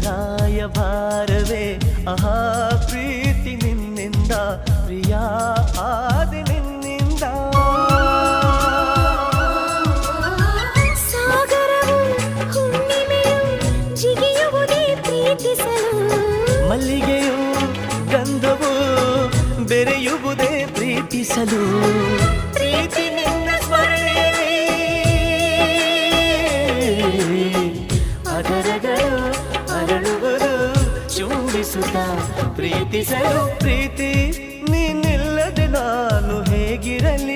ರಾಯಭಾರವೇ ಆಹಾ ಪ್ರೀತಿ ನಿನ್ನಿಂದ ಪ್ರಿಯ ಆದಿ ನಿನ್ನಿಂದ ಸಾಗರವು ಹುಣ್ಣಿಮೆಯು ಜಿಗಿಯುವುದೇ ಪ್ರೀತಿಸಲು ಮಲ್ಲಿಗೆಯು ಗಂಧವು ಬೆರೆಯುವುದೇ ಪ್ರೀತಿಸಲು ಪ್ರೀತಿ ನಿನ್ನ ಸ್ಮರಣೆಯಲ್ಲಿ ಅದರಗಳು ಅರಳುವುದು ಚುಂಬಿಸುತ್ತ ಪ್ರೀತಿಸಲು ಪ್ರೀತಿ ನೀನಿಲ್ಲದೆ ನಾನು ಹೇಗಿರಲಿ